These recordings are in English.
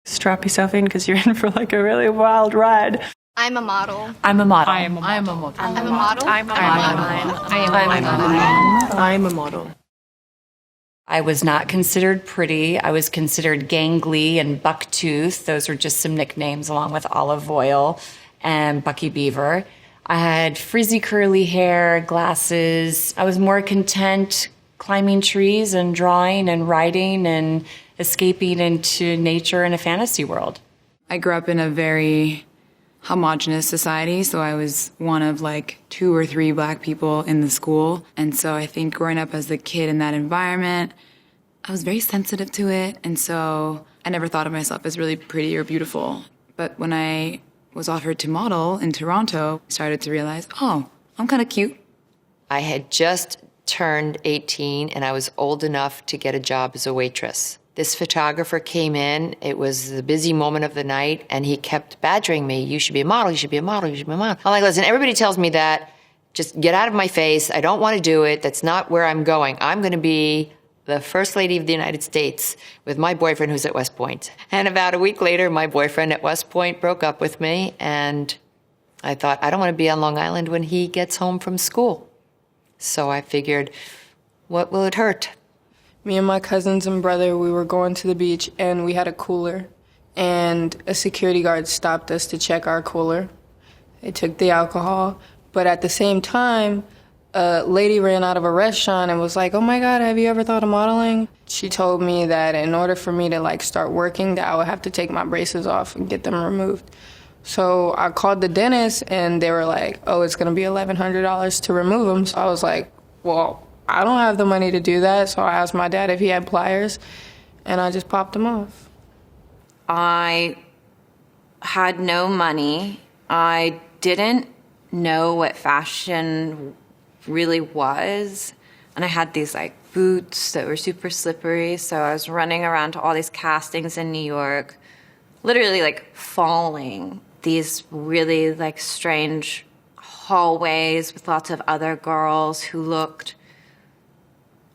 Strap yourself in because you're in for like a really wild ride. I'm a model. I'm a model. I am a model. I'm a model. I'm a model. I'm a model. I was not considered pretty. I was considered gangly and bucktooth. Those were just some nicknames along with olive oil and Bucky Beaver. I had frizzy curly hair, glasses. I was more content climbing trees and drawing and writing and escaping into nature in a fantasy world. I grew up in a very homogenous society, so I was one of like 2 or 3 black people in the school. And so I think growing up as a kid in that environment, I was very sensitive to it. And so I never thought of myself as really pretty or beautiful. But when I was offered to model in Toronto, I started to realize, oh, I'm kind of cute. I had just turned 18 and I was old enough to get a job as a waitress. This photographer came in, it was the busy moment of the night, and he kept badgering me, you should be a model, you should be a model, you should be a model. I'm like, listen, everybody tells me that, just get out of my face, I don't want to do it, that's not where I'm going. I'm going to be the First Lady of the United States with my boyfriend who's at West Point. And about a week later, my boyfriend at West Point broke up with me, and I thought, I don't want to be on Long Island when he gets home from school. So I figured, what will it hurt? Me and my cousins and brother, we were going to the beach and we had a cooler. And a security guard stopped us to check our cooler. They took the alcohol. But at the same time, a lady ran out of a restaurant and was like, oh my God, have you ever thought of modeling? She told me that in order for me to like start working, that I would have to take my braces off and get them removed. So I called the dentist and they were like, oh, it's gonna be $1,100 to remove them. So I was like, well, I don't have the money to do that. So I asked my dad if he had pliers and I just popped them off. I had no money. I didn't know what fashion really was. And I had these like boots that were super slippery. So I was running around to all these castings in New York, literally like falling these really like strange hallways with lots of other girls who looked,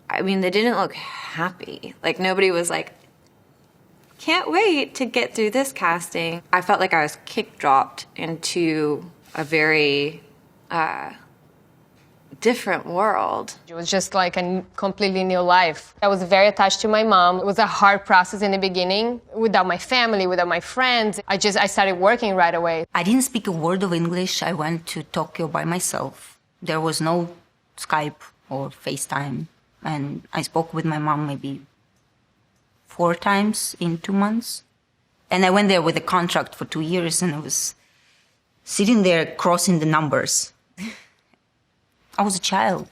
I mean, they didn't look happy. Like nobody was like, can't wait to get through this casting. I felt like I was kick-dropped into a very different world. It was just like a completely new life. I was very attached to my mom. It was a hard process in the beginning. Without my family, without my friends, I started working right away. I didn't speak a word of English. I went to Tokyo by myself. There was no Skype or FaceTime. And I spoke with my mom maybe 4 times in 2 months. And I went there with a contract for 2 years and I was sitting there crossing the numbers. I was a child.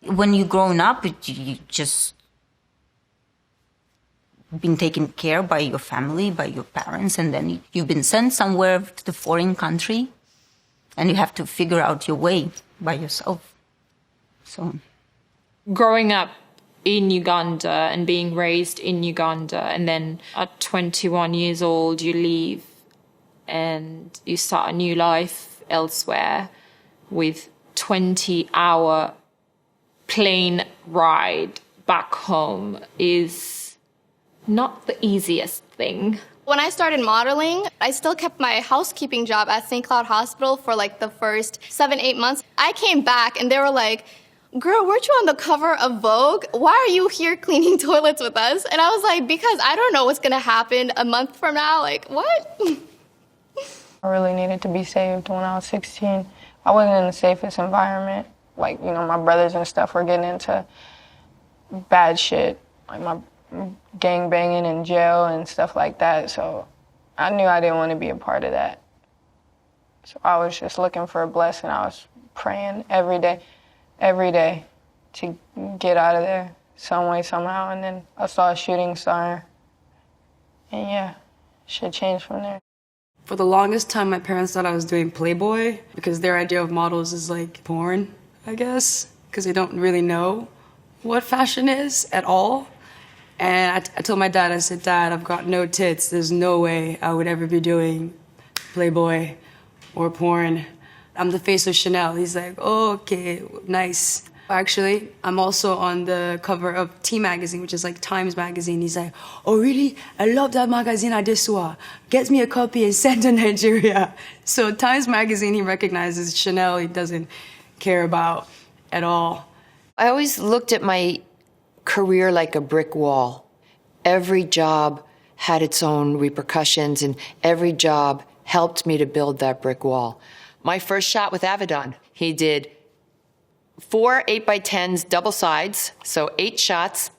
When you're growing up, you just been taken care by your family, by your parents, and then you've been sent somewhere to the foreign country, and you have to figure out your way by yourself. So, growing up in Uganda and being raised in Uganda, and then at 21 years old, you leave and you start a new life elsewhere with 20-hour plane ride back home is not the easiest thing. When I started modeling, I still kept my housekeeping job at St. Cloud Hospital for like the first 7-8 months. I came back and they were like, girl, weren't you on the cover of Vogue? Why are you here cleaning toilets with us? And I was like, because I don't know what's gonna happen a month from now. Like, what? I really needed to be saved when I was 16. I wasn't in the safest environment. Like, you know, my brothers and stuff were getting into bad shit, like my gang banging in jail and stuff like that. So I knew I didn't want to be a part of that. So I was just looking for a blessing. I was praying every day to get out of there some way, somehow. And then I saw a shooting star. And yeah, shit changed from there. For the longest time, my parents thought I was doing Playboy because their idea of models is like porn, I guess, because they don't really know what fashion is at all. And I told my dad, I said, Dad, I've got no tits. There's no way I would ever be doing Playboy or porn. I'm the face of Chanel. He's like, oh, okay, nice. Actually, I'm also on the cover of T magazine, which is like Times magazine. He's like, oh really? I love that magazine I just saw. Get me a copy and send to Nigeria. So Times magazine, he recognizes. Chanel, he doesn't care about at all. I always looked at my career like a brick wall. Every job had its own repercussions, and every job helped me to build that brick wall. My first shot with Avedon, he did 4 8x10s double sides, so 8 shots,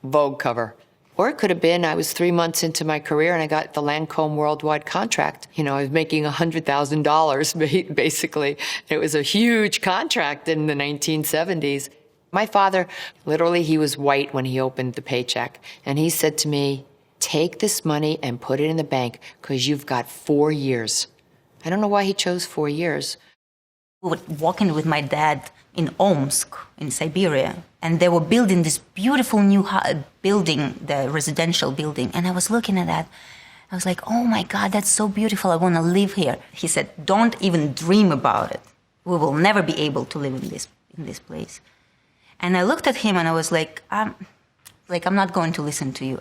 Vogue cover. Or it could have been I was 3 months into my career and I got the Lancôme worldwide contract. You know, I was making $100,000 basically. It was a huge contract in the 1970s. My father, literally, he was white when he opened the paycheck. And he said to me, take this money and put it in the bank because you've got 4 years. I don't know why he chose 4 years. We were walking with my dad in Omsk, in Siberia, and they were building this beautiful new building, the residential building. And I was looking at that. I was like, oh my God, that's so beautiful. I want to live here. He said, don't even dream about it. We will never be able to live in this place. And I looked at him and I was like, I'm not going to listen to you.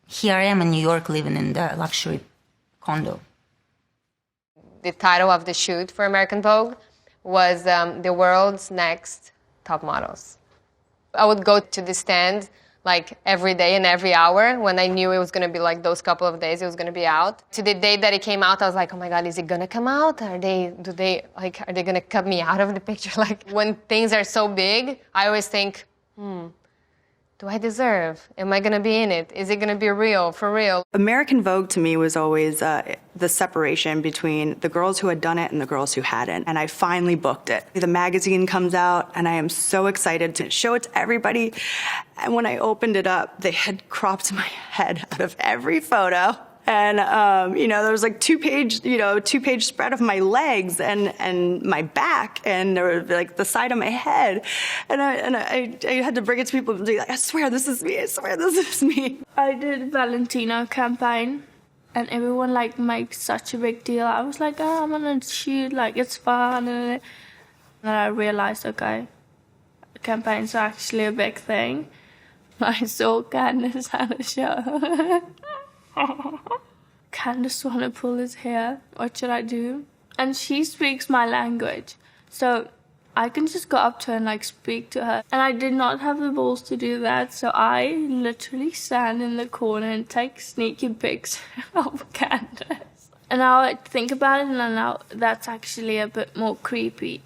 Here I am in New York living in the luxury condo. The title of the shoot for American Vogue was The World's Next Top Models. I would go to the stand like every day and every hour when I knew it was going to be like those couple of days it was going to be out. To the day that it came out, I was like, oh my God, is it going to come out? Are they going to cut me out of the picture? Like when things are so big, I always think, do I deserve? Am I going to be in it? Is it going to be real, for real? American Vogue to me was always the separation between the girls who had done it and the girls who hadn't. And I finally booked it. The magazine comes out and I am so excited to show it to everybody. And when I opened it up, they had cropped my head out of every photo. And, there was like two-page spread of my legs and my back and there was like the side of my head. And I had to bring it to people and be like, I swear this is me. I swear this is me. I did Valentino campaign and everyone like makes such a big deal. I was like, oh, I'm gonna shoot, like it's fun. And then I realized, okay, campaigns are actually a big thing. I saw Candace at a show. Candace want to pull his hair. What should I do? And she speaks my language. So I can just go up to her and like speak to her. And I did not have the balls to do that. So I literally stand in the corner and take sneaky pics of Candace. And now I think about it and now that's actually a bit more creepy.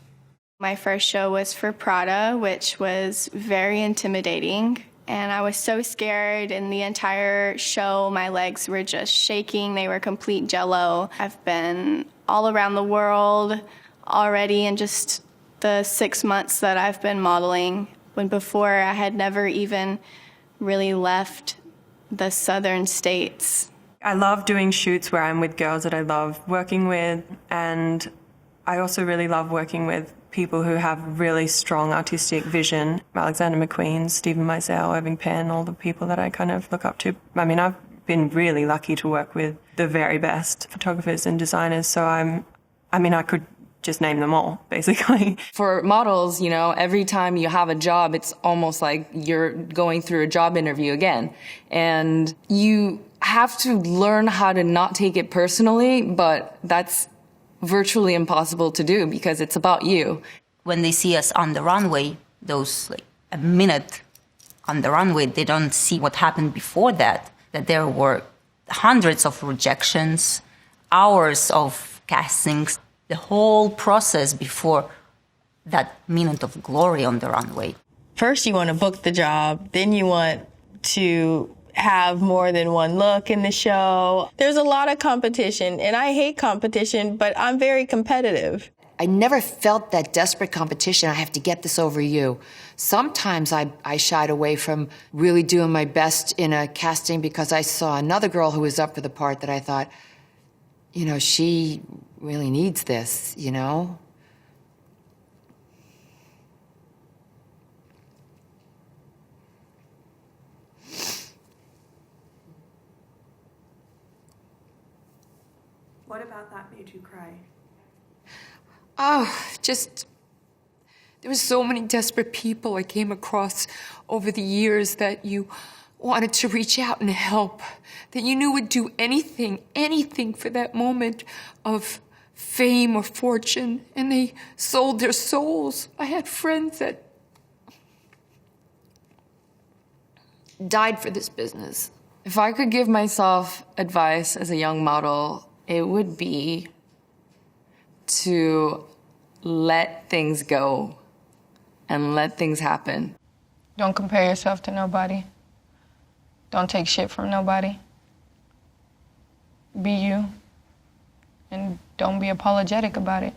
My first show was for Prada, which was very intimidating. And I was so scared, and the entire show, my legs were just shaking. They were complete jello. I've been all around the world already in just the 6 months that I've been modeling, when before I had never even really left the southern states. I love doing shoots where I'm with girls that I love working with, and I also really love working with people who have really strong artistic vision. Alexander McQueen, Stephen Meisel, Irving Penn, all the people that I kind of look up to. I mean, I've been really lucky to work with the very best photographers and designers, so I could just name them all, basically. For models, every time you have a job, it's almost like you're going through a job interview again. And you have to learn how to not take it personally, but that's virtually impossible to do because it's about you. When they see us on the runway, those like a minute on the runway, they don't see what happened before that there were hundreds of rejections, hours of castings, the whole process before that minute of glory on the runway. First you want to book the job, then you want to have more than one look in the show. There's a lot of competition, and I hate competition, but I'm very competitive. I never felt that desperate competition. I have to get this over you. Sometimes I shied away from really doing my best in a casting because I saw another girl who was up for the part that I thought, she really needs this, What about that made you cry? Oh, just There were so many desperate people I came across over the years that you wanted to reach out and help, that you knew would do anything for that moment of fame or fortune, and they sold their souls. I had friends that died for this business. If I could give myself advice as a young model, it would be to let things go and let things happen. Don't compare yourself to nobody. Don't take shit from nobody. Be you. And don't be apologetic about it.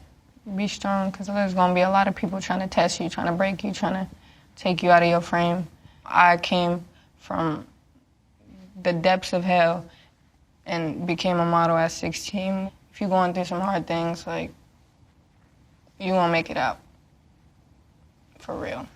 Be strong, because there's going to be a lot of people trying to test you, trying to break you, trying to take you out of your frame. I came from the depths of hell and became a model at 16. If you're going through some hard things, like, you won't make it out. For real.